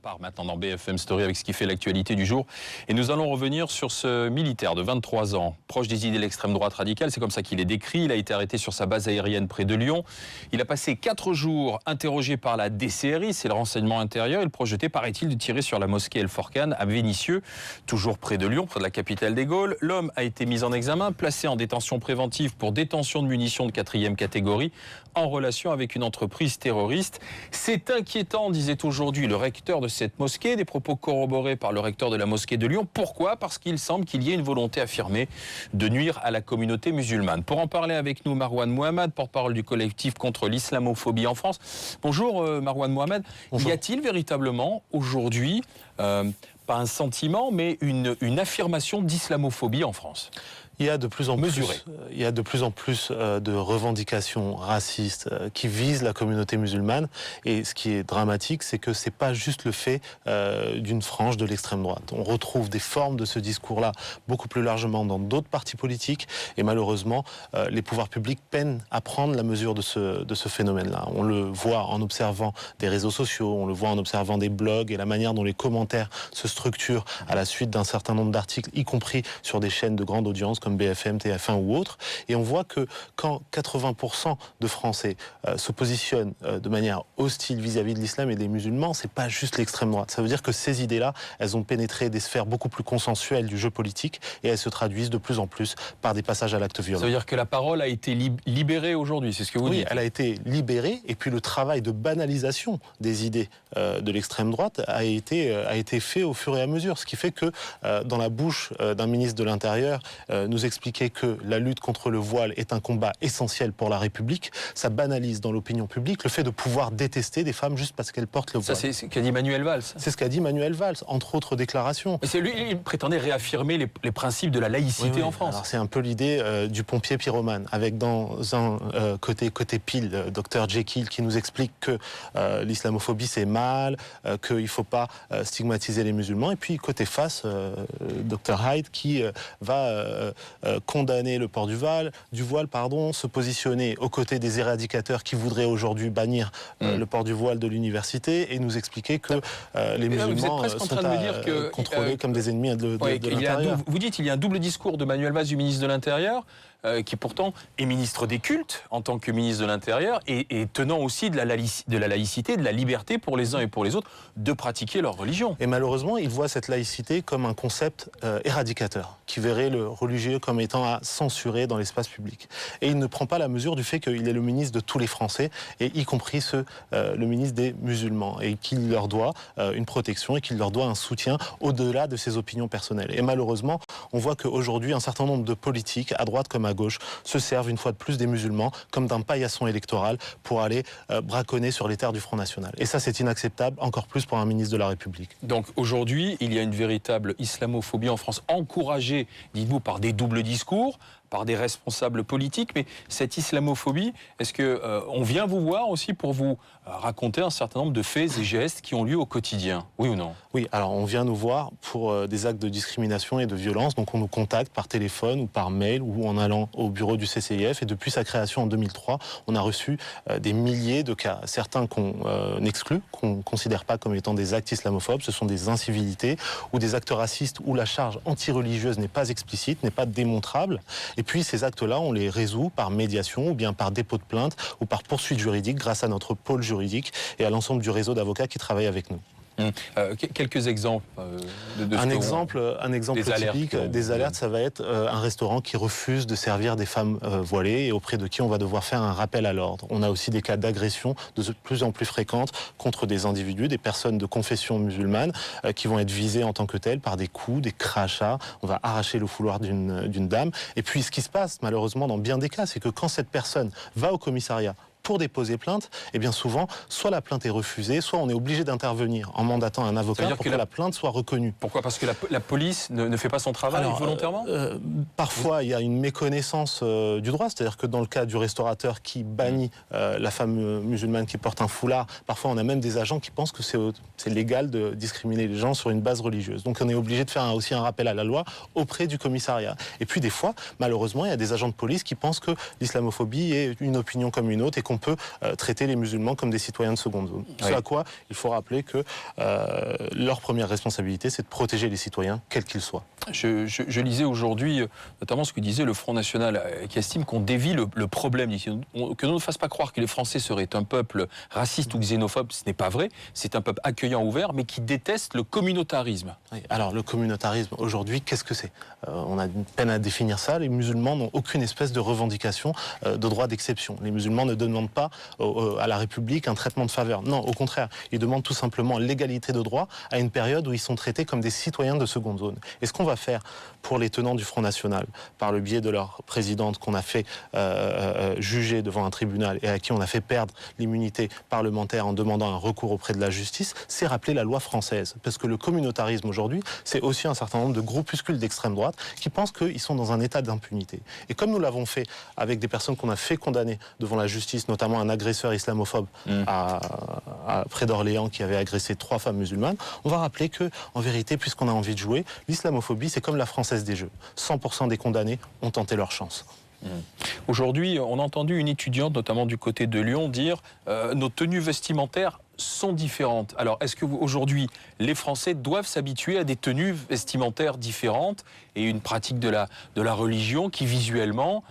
part maintenant dans BFM Story avec ce qui fait l'actualité du jour. Et nous allons revenir sur ce militaire de 23 ans, proche des idées de l'extrême droite radicale. C'est comme ça qu'il est décrit. Il a été arrêté sur sa base aérienne près de Lyon. Il a passé 4 jours interrogé par la DCRI, c'est le renseignement intérieur. Il projetait, paraît-il, de tirer sur la mosquée El Forcan à Vénissieux, toujours près de Lyon, près de la capitale des Gaules. L'homme a été mis en examen, placé en détention préventive pour détention de munitions de 4e catégorie en relation avec une entreprise terroriste. C'est inquiétant, disait aujourd'hui le recteur de cette mosquée, des propos corroborés par le recteur de la mosquée de Lyon. Pourquoi ? Parce qu'il semble qu'il y ait une volonté affirmée de nuire à la communauté musulmane. Pour en parler avec nous, Marouane Mohamed, porte-parole du collectif contre l'islamophobie en France. Bonjour Marouane Mohamed. Bonjour. Y a-t-il véritablement aujourd'hui, pas un sentiment, mais une affirmation d'islamophobie en France ? Il y a de plus en plus de revendications racistes qui visent la communauté musulmane. Et ce qui est dramatique, c'est que c'est pas juste le fait d'une frange de l'extrême droite. On retrouve des formes de ce discours-là beaucoup plus largement dans d'autres partis politiques. Et malheureusement, les pouvoirs publics peinent à prendre la mesure de ce phénomène-là. On le voit en observant des réseaux sociaux, on le voit en observant des blogs et la manière dont les commentaires se structurent à la suite d'un certain nombre d'articles, y compris sur des chaînes de grande audience comme BFM, TF1 ou autres, et on voit que quand 80% de Français se positionnent de manière hostile vis-à-vis de l'islam et des musulmans, c'est pas juste l'extrême droite. Ça veut dire que ces idées-là, elles ont pénétré des sphères beaucoup plus consensuelles du jeu politique et elles se traduisent de plus en plus par des passages à l'acte violent. Ça veut dire que la parole a été libérée aujourd'hui, c'est ce que vous dites ? Oui, elle a été libérée et puis le travail de banalisation des idées de l'extrême droite a été fait au fur et à mesure, ce qui fait que dans la bouche d'un ministre de l'Intérieur nous expliquer que la lutte contre le voile est un combat essentiel pour la République, ça banalise dans l'opinion publique le fait de pouvoir détester des femmes juste parce qu'elles portent le voile. Ça, c'est ce qu'a dit Manuel Valls. C'est ce qu'a dit Manuel Valls, entre autres déclarations. Mais c'est lui, il prétendait réaffirmer les principes de la laïcité en France. Alors c'est un peu l'idée du pompier pyromane, avec dans un côté pile, Dr Jekyll qui nous explique que l'islamophobie c'est mal, qu'il ne faut pas stigmatiser les musulmans, et puis côté face, Dr Hyde qui va condamner le port du voile, se positionner aux côtés des éradicateurs qui voudraient aujourd'hui bannir le port du voile de l'université et nous expliquer que les musulmans sont contrôlés comme des ennemis de l'intérieur. Vous dites qu'il y a un double discours de Manuel Valls, du ministre de l'Intérieur, qui pourtant est ministre des cultes en tant que ministre de l'Intérieur et tenant aussi de la laïcité, de la liberté pour les uns et pour les autres de pratiquer leur religion. Et malheureusement, il voit cette laïcité comme un concept éradicateur, qui verrait le religieux comme étant à censurer dans l'espace public. Et il ne prend pas la mesure du fait qu'il est le ministre de tous les Français, et y compris le ministre des musulmans, et qu'il leur doit une protection et qu'il leur doit un soutien au-delà de ses opinions personnelles. Et malheureusement, on voit qu'aujourd'hui, un certain nombre de politiques, à droite comme à gauche, se servent une fois de plus des musulmans comme d'un paillasson électoral pour aller braconner sur les terres du Front National. Et ça, c'est inacceptable, encore plus pour un ministre de la République. Donc aujourd'hui, il y a une véritable islamophobie en France, encouragée, dites-vous, par des doubles discours, par des responsables politiques, mais cette islamophobie, est-ce que on vient vous voir aussi pour vous raconter un certain nombre de faits et gestes qui ont lieu au quotidien, oui ou non ? Oui, alors on vient nous voir pour des actes de discrimination et de violence, donc on nous contacte par téléphone ou par mail ou en allant au bureau du CCIF, et depuis sa création en 2003, on a reçu des milliers de cas, certains qu'on exclut, qu'on ne considère pas comme étant des actes islamophobes, ce sont des incivilités ou des actes racistes où la charge anti-religieuse n'est pas explicite, n'est pas démontrable. Et puis ces actes-là, on les résout par médiation ou bien par dépôt de plainte ou par poursuite juridique grâce à notre pôle juridique et à l'ensemble du réseau d'avocats qui travaillent avec nous. Quelques exemples un exemple typique des alertes, ça va être un restaurant qui refuse de servir des femmes voilées et auprès de qui on va devoir faire un rappel à l'ordre. On a aussi des cas d'agression de plus en plus fréquentes contre des individus, des personnes de confession musulmane qui vont être visées en tant que telles par des coups, des crachats. On va arracher le fouloir d'une dame. Et puis ce qui se passe malheureusement dans bien des cas, c'est que quand cette personne va au commissariat pour déposer plainte, et bien souvent, soit la plainte est refusée, soit on est obligé d'intervenir en mandatant un avocat pour que la plainte soit reconnue. Pourquoi ? Parce que la police ne fait pas son travail volontairement ? Parfois, il y a une méconnaissance du droit, c'est-à-dire que dans le cas du restaurateur qui bannit la femme musulmane qui porte un foulard, parfois on a même des agents qui pensent que c'est légal de discriminer les gens sur une base religieuse. Donc on est obligé de faire aussi un rappel à la loi auprès du commissariat. Et puis des fois, malheureusement, il y a des agents de police qui pensent que l'islamophobie est une opinion comme une autre et qu'on peut traiter les musulmans comme des citoyens de seconde zone. Oui. Ce à quoi il faut rappeler que leur première responsabilité, c'est de protéger les citoyens, quels qu'ils soient. Je lisais aujourd'hui, notamment ce que disait le Front National, qui estime qu'on dévie le problème, que l'on ne fasse pas croire que les Français seraient un peuple raciste ou xénophobe, ce n'est pas vrai, c'est un peuple accueillant, ouvert, mais qui déteste le communautarisme. Oui, alors le communautarisme, aujourd'hui, qu'est-ce que c'est? On a une peine à définir ça, les musulmans n'ont aucune espèce de revendication de droit d'exception. Les musulmans ne demandent pas à la République un traitement de faveur. Non, au contraire, ils demandent tout simplement l'égalité de droit à une période où ils sont traités comme des citoyens de seconde zone. Et ce qu'on va faire pour les tenants du Front National, par le biais de leur présidente qu'on a fait juger devant un tribunal et à qui on a fait perdre l'immunité parlementaire en demandant un recours auprès de la justice, c'est rappeler la loi française. Parce que le communautarisme aujourd'hui, c'est aussi un certain nombre de groupuscules d'extrême droite qui pensent qu'ils sont dans un état d'impunité. Et comme nous l'avons fait avec des personnes qu'on a fait condamner devant la justice, notamment un agresseur islamophobe près d'Orléans qui avait agressé 3 femmes musulmanes, on va rappeler que, en vérité, puisqu'on a envie de jouer, l'islamophobie, c'est comme la Française des Jeux. 100% des condamnés ont tenté leur chance. Aujourd'hui, on a entendu une étudiante, notamment du côté de Lyon, dire nos tenues vestimentaires sont différentes. Alors, est-ce que aujourd'hui, les Français doivent s'habituer à des tenues vestimentaires différentes et une pratique de la religion qui, visuellement,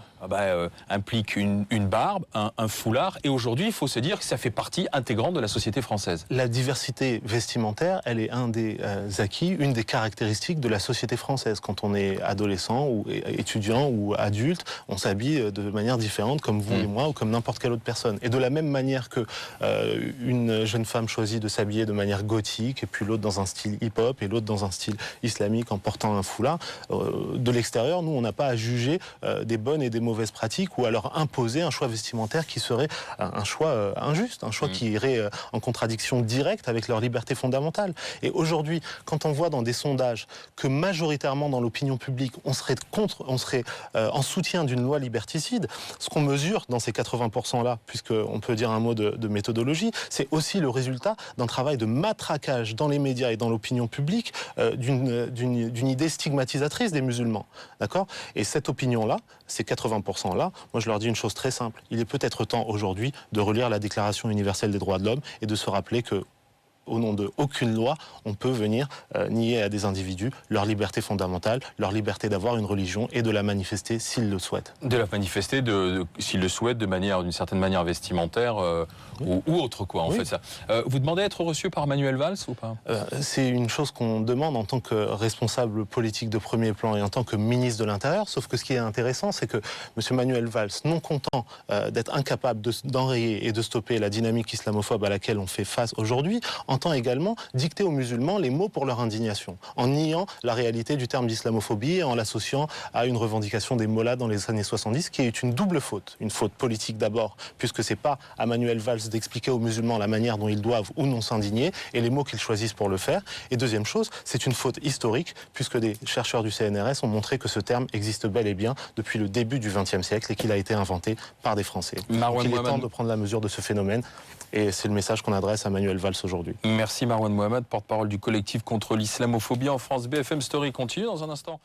implique une barbe, un foulard, et aujourd'hui, il faut se dire que ça fait partie intégrante de la société française. La diversité vestimentaire, elle est un des acquis, une des caractéristiques de la société française. Quand on est adolescent ou étudiant ou adulte, on s'habille de manière différente, comme vous et moi, ou comme n'importe quelle autre personne. Et de la même manière que une jeune femme choisit de s'habiller de manière gothique, et puis l'autre dans un style hip-hop, et l'autre dans un style islamique en portant un foulard, de l'extérieur, nous, on n'a pas à juger des bonnes et des mauvaises pratiques ou à leur imposer un choix vestimentaire qui serait un choix injuste, un choix qui irait en contradiction directe avec leur liberté fondamentale. Et aujourd'hui, quand on voit dans des sondages que majoritairement dans l'opinion publique, on serait en soutien d'une loi liberticide, ce qu'on mesure dans ces 80%-là, puisqu'on peut dire un mot de méthodologie, c'est aussi le résultat d'un travail de matraquage dans les médias et dans l'opinion publique d'une idée stigmatisatrice des musulmans. D'accord ? Et cette opinion-là, ces 80%-là, moi je leur dis une chose très simple. Il est peut-être temps aujourd'hui de relire la Déclaration universelle des droits de l'homme et de se rappeler que au nom de aucune loi, on peut venir nier à des individus leur liberté fondamentale, leur liberté d'avoir une religion et de la manifester s'ils le souhaitent. De la manifester, s'ils le souhaitent, d'une certaine manière vestimentaire ou autre, quoi, en fait. Ça. Vous demandez à être reçu par Manuel Valls ou pas? C'est une chose qu'on demande en tant que responsable politique de premier plan et en tant que ministre de l'Intérieur, sauf que ce qui est intéressant, c'est que M. Manuel Valls, non content d'être incapable d'enrayer et de stopper la dynamique islamophobe à laquelle on fait face aujourd'hui, entend également dicter aux musulmans les mots pour leur indignation, en niant la réalité du terme d'islamophobie et en l'associant à une revendication des mollahs dans les années 70, qui est une double faute. Une faute politique d'abord, puisque c'est pas à Manuel Valls d'expliquer aux musulmans la manière dont ils doivent ou non s'indigner et les mots qu'ils choisissent pour le faire. Et deuxième chose, c'est une faute historique, puisque des chercheurs du CNRS ont montré que ce terme existe bel et bien depuis le début du XXe siècle et qu'il a été inventé par des Français. Donc il est temps de prendre la mesure de ce phénomène. Et c'est le message qu'on adresse à Manuel Valls aujourd'hui. Merci Marouane Mohamed, porte-parole du collectif contre l'islamophobie en France. BFM Story continue dans un instant.